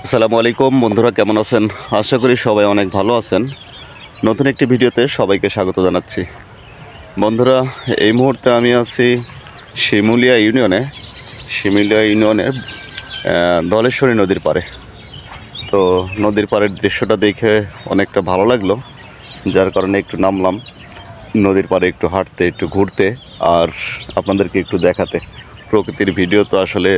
আসসালামু আলাইকুম বন্ধুরা, কেমন আছেন? আশা করি সবাই অনেক ভালো আছেন। নতুন একটি ভিডিওতে সবাইকে স্বাগত জানাচ্ছি। বন্ধুরা, এই মুহূর্তে আমি আছি শিমুলিয়া ইউনিয়নের ধলেশ্বরী নদীর পাড়ে। তো নদীর পাড়ের দৃশ্যটা দেখে অনেকটা ভালো লাগলো, যার কারণে একটু নামলাম নদীর পাড়ে, একটু হাঁটতে, একটু ঘুরতে, আর আপনাদেরকে একটু দেখাতে। প্রকৃতির ভিডিও তো আসলে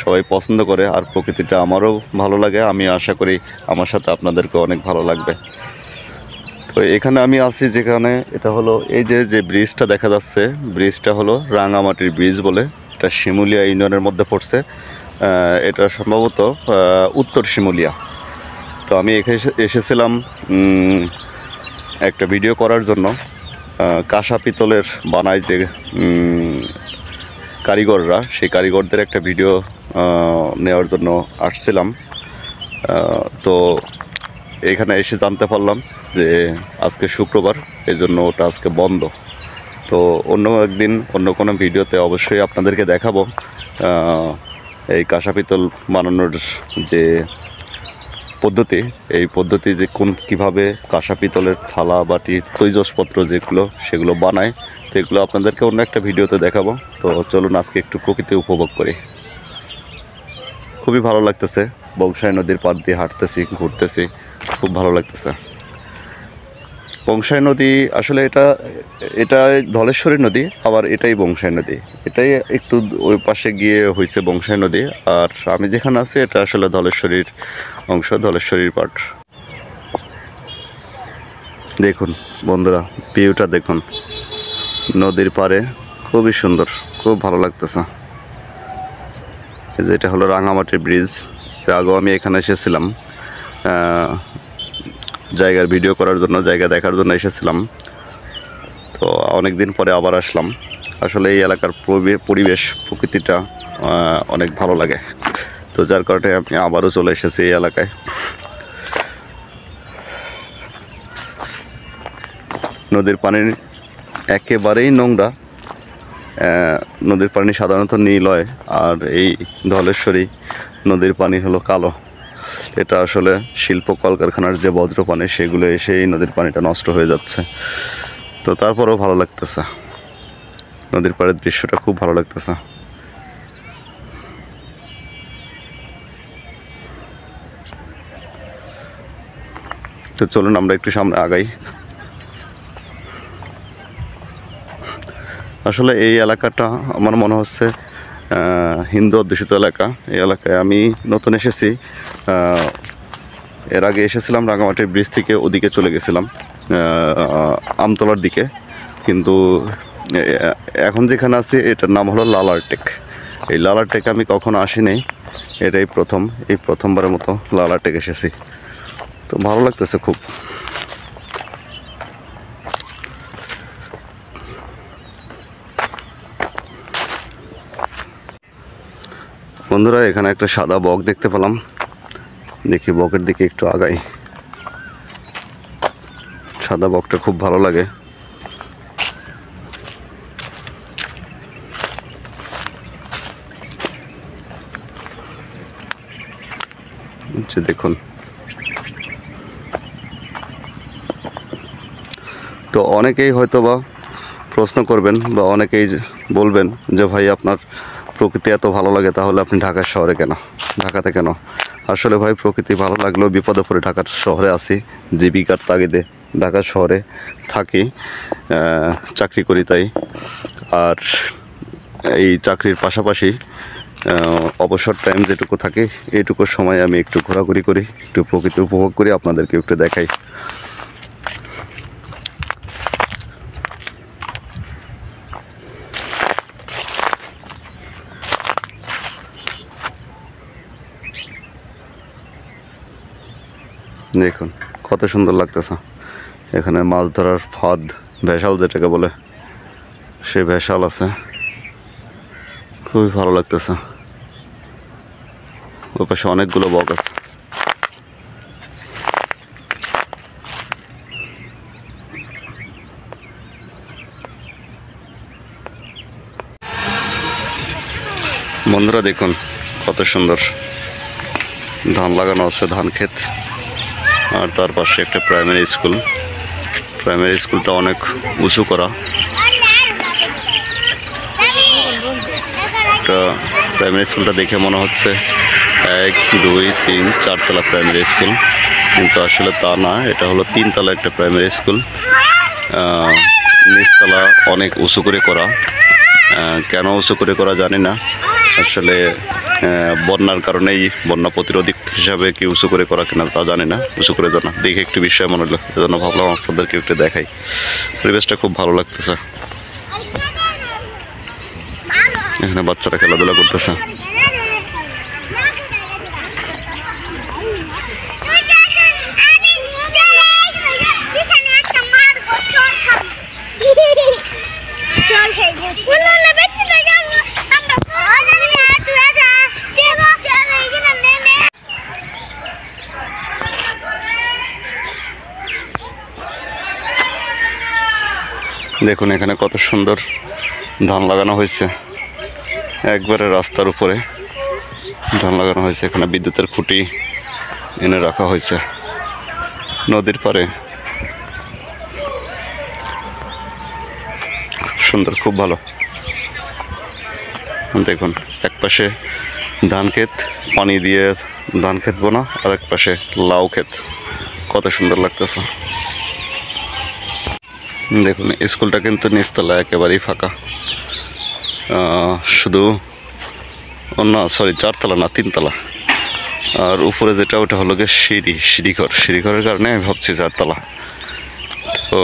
সবাই পছন্দ করে, আর প্রকৃতিটা আমারও ভালো লাগে। আমি আশা করি আমার সাথে আপনাদেরকে অনেক ভালো লাগবে। তো এখানে আমি আছি যেখানে, এটা হলো এই যে ব্রিজটা দেখা যাচ্ছে, ব্রিজটা হলো রাঙামাটির ব্রিজ বলে। এটা শিমুলিয়া ইউনিয়নের মধ্যে পড়ছে। এটা সম্ভবত উত্তর শিমুলিয়া। তো আমি এখানে এসেছিলাম একটা ভিডিও করার জন্য। কাঁসা পিতলের বানায় যে কারিগররা, সেই কারিগরদের একটা ভিডিও নেওয়ার জন্য আসছিলাম। তো এখানে এসে জানতে পারলাম যে আজকে শুক্রবার, এই জন্য ওটা আজকে বন্ধ। তো অন্য একদিন অন্য কোনো ভিডিওতে অবশ্যই আপনাদেরকে দেখাবো এই কাঁসা পিতল বানানোর যে পদ্ধতি, এই পদ্ধতি যে কীভাবে কাঁসা পিতলের থালা বাটি তৈজসপত্র যেগুলো সেগুলো বানায়, তো এগুলো আপনাদেরকে অন্য একটা ভিডিওতে দেখাবো। তো চলুন আজকে একটু প্রকৃতি উপভোগ করি। খুবই ভালো লাগতেছে, বংশাই নদীর পাড় দিয়ে হাঁটতেছি, ঘুরতেছি, খুব ভালো লাগতেছে। বংশাই নদী আসলে এটা ধলেশ্বরী নদী, আবার এটাই বংশাই নদী। এটাই একটু ওই পাশে গিয়ে হয়েছে বংশাই নদী, আর আমি যেখানে আছি এটা আসলে ধলেশ্বরীর অংশ, ধলেশ্বরীর পাট। দেখুন বন্ধুরা, ভিউটা দেখুন নদীর পাড়ে, খুবই সুন্দর, খুব ভালো লাগতেছে। এই যে এটা হলো রাঙামাটির ব্রিজ। এর আগেও আমি এখানে এসেছিলাম জায়গার ভিডিও করার জন্য, জায়গা দেখার জন্য এসেছিলাম। তো অনেক দিন পরে আবার আসলাম। আসলে এই এলাকার পরিবেশ, প্রকৃতিটা অনেক ভালো লাগে। তো যার কারণে আমি আবারও চলে এসেছি এই এলাকায়। নদীর পানি একেবারেই নোংরা। নদীর পানি সাধারণত নীল হয়, আর এই ধলেশ্বরী নদীর পানি হলো কালো। এটা আসলে শিল্প কলকারখানার যে বজ্র পানি, সেগুলো এসে এই নদীর পানিটা নষ্ট হয়ে যাচ্ছে। তো তারপরেও ভালো লাগতেছে, নদীর পাড়ের দৃশ্যটা খুব ভালো লাগতেছে। তো চলুন আমরা একটু সামনে আগাই। আসলে এই এলাকাটা আমার মনে হচ্ছে হিন্দু অধ্যুষিত এলাকা। এই এলাকায় আমি নতুন এসেছি। এর আগে এসেছিলাম রাঙামাটির ব্রিজ থেকে ওদিকে চলে গেছিলাম আমতলার দিকে, কিন্তু এখন যেখানে আছি এটার নাম হলো লালারটেক। এই লালারটেক আমি কখনো আসিনি, এটাই প্রথমবারের মতো লালারটেক এসেছি। তো ভালো লাগতেছে খুব। বন্ধুরা, এখানে একটা সাদা বক দেখতে পেলাম, দেখি বকের দিকে একটু আগাই। সাদা বকটা খুব ভালো লাগে। দেখুন, তো অনেকেই হয়তো বা প্রশ্ন করবেন, বা অনেকেই বলবেন যে ভাই, আপনার প্রকৃতি এত ভালো লাগে, তাহলে আপনি ঢাকার শহরে কেন, ঢাকাতে কেন? আসলে ভাই, প্রকৃতি ভালো লাগলেও বিপদে পড়ে ঢাকার শহরে আছি। জীবিকার তাগিদে ঢাকার শহরে থাকি, চাকরি করি তাই। আর এই চাকরির পাশাপাশি অবসর টাইম যেটুকু থাকে, এইটুকু সময় আমি একটু ঘোরাঘুরি করি, একটু প্রকৃতি উপভোগ করি, আপনাদেরকে একটু দেখাই। দেখুন কত সুন্দর লাগতেছে। এখানে মাছ ধরার ফাঁদ, ভেসাল যেটাকে বলে, সে ভেসাল আছে, খুবই ভালো লাগতেছে। ওই পাশে অনেকগুলো বক আছে। বন্ধুরা দেখুন কত সুন্দর। ধান লাগানো আছে, ধান ক্ষেত। আর তার পাশে একটা প্রাইমারি স্কুল। প্রাইমারি স্কুলটা অনেক উঁচু করা। প্রাইমারি স্কুলটা দেখে মনে হচ্ছে 1 2 3 4 তলা প্রাইমারি স্কুল, কিন্তু আসলে তা না, এটা হলো 3 তলা একটা প্রাইমারি স্কুল। নিচতলা অনেক উঁচু করে করা। কেন উঁচু করে করা জানি না, আসলে বন্যার কারণেই, বন্যা প্রতিরোধী হিসাবে কি উঁচু করে করা কিনা তা জানি না। উঁচু করে জানা দেখে একটু বিষয় মনে হলো, এজন্য ভাবলাম আপনাদেরকে একটু দেখাই। পরিবেশটা খুব ভালো লাগতেছে, এখানে বাচ্চারা খেলাধুলা করতেছে। দেখুন এখানে কত সুন্দর ধান লাগানো হয়েছে, একবারে রাস্তার উপরে ধান লাগানো হয়েছে। এখানে বিদ্যুতের খুঁটি এনে রাখা হয়েছে নদীর পাড়ে। সুন্দর, খুব ভালো। দেখুন একপাশে ধান ক্ষেত, পানি দিয়ে ধান ক্ষেত বোনা, আর এক পাশে লাউ ক্ষেত, কত সুন্দর লাগতেছে। দেখুন স্কুলটা কিন্তু নিচতলা একেবারেই ফাঁকা, শুধু না সরি 4 তলা না 3 তলা। আর উপরে যেটা ওটা হলো গিয়ে সিঁড়িঘর। সিঁড়িঘরের কারণে আমি ভাবছি 4 তলা। তো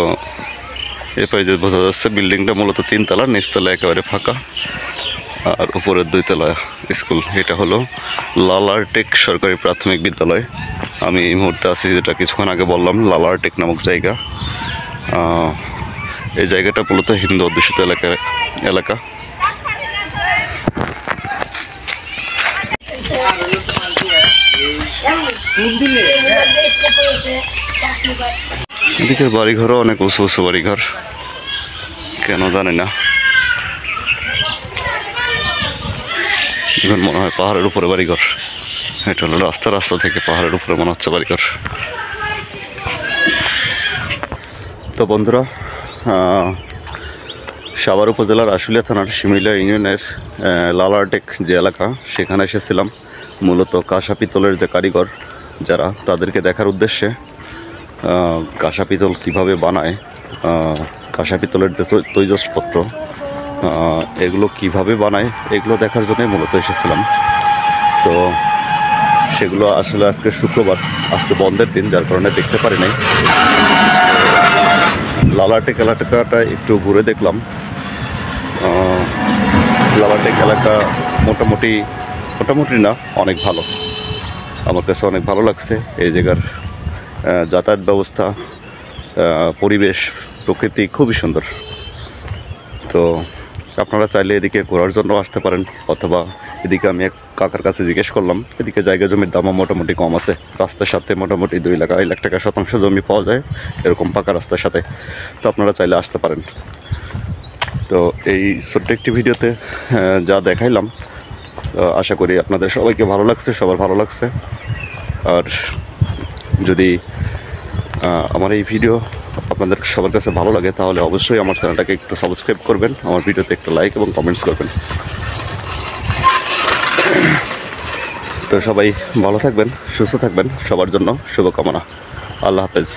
এরপরে যে বোঝা যাচ্ছে বিল্ডিংটা মূলত 3 তলা, নিচতলা একেবারে ফাঁকা, আর উপরের 2 তলা স্কুল। এটা হলো লালারটেক সরকারি প্রাথমিক বিদ্যালয়। আমি এই মুহূর্তে আছি, যেটা কিছুক্ষণ আগে বললাম, লালারটেক নামক জায়গা। এই জায়গাটা মূলত হিন্দু অধ্যুষিত এলাকা। এদিকের বাড়িঘরও অনেক উঁচু উঁচু বাড়িঘর, কেন জানি না। এখন মনে হয় পাহাড়ের উপরে বাড়িঘর। এটা হলো রাস্তা থেকে পাহাড়ের উপরে মনে হচ্ছে বাড়িঘর। তো বন্ধুরা, সাভার উপজেলার আশুলিয়া থানার শিমিলিয়া ইউনিয়নের লালারটেক যে এলাকা, সেখানে এসেছিলাম মূলত কাঁসা পিতলের যে কারিগর যারা, তাদেরকে দেখার উদ্দেশ্যে। কাঁসা পিতল কীভাবে বানায়, কাঁসা পিতলের যে তৈজসপত্র, এগুলো কিভাবে বানায়, এগুলো দেখার জন্যই মূলত এসেছিলাম। তো সেগুলো আসলে আজকে শুক্রবার, আজকে বন্ধের দিন, যার কারণে দেখতে পারি নাই। লালারটেক এলাকাটা একটু ঘুরে দেখলাম। লালারটেক এলাকা মোটামুটি না, অনেক ভালো। আমার কাছে অনেক ভালো লাগছে। এই জায়গার যাতায়াত ব্যবস্থা, পরিবেশ, প্রকৃতি খুবই সুন্দর। তো আপনারা চাইলে এদিকে ঘোরার জন্য আসতে পারেন, অথবা এদিকে আমি এক কাকার কাছে জিজ্ঞেস করলাম, এদিকে জায়গা জমির দামও মোটামুটি কম আছে। রাস্তার সাথে মোটামুটি 2 লাখ 2.5 লাখ টাকা শতাংশ জমি পাওয়া যায় এরকম পাকা রাস্তার সাথে। তো আপনারা চাইলে আসতে পারেন। তো এই ছোট্ট একটি ভিডিওতে যা দেখাইলাম, আশা করি আপনাদের সবাইকে ভালো লাগছে, সবার ভালো লাগছে। আর যদি আমার এই ভিডিও আপনাদের সবার কাছে ভালো লাগে, তাহলে অবশ্যই আমার চ্যানেলটাকে একটু সাবস্ক্রাইব করবেন, আমার ভিডিওতে একটু লাইক এবং কমেন্টস করবেন। তো সবাই ভালো থাকবেন, সুস্থ থাকবেন, সবার জন্য শুভকামনা। আল্লাহ হাফেজ।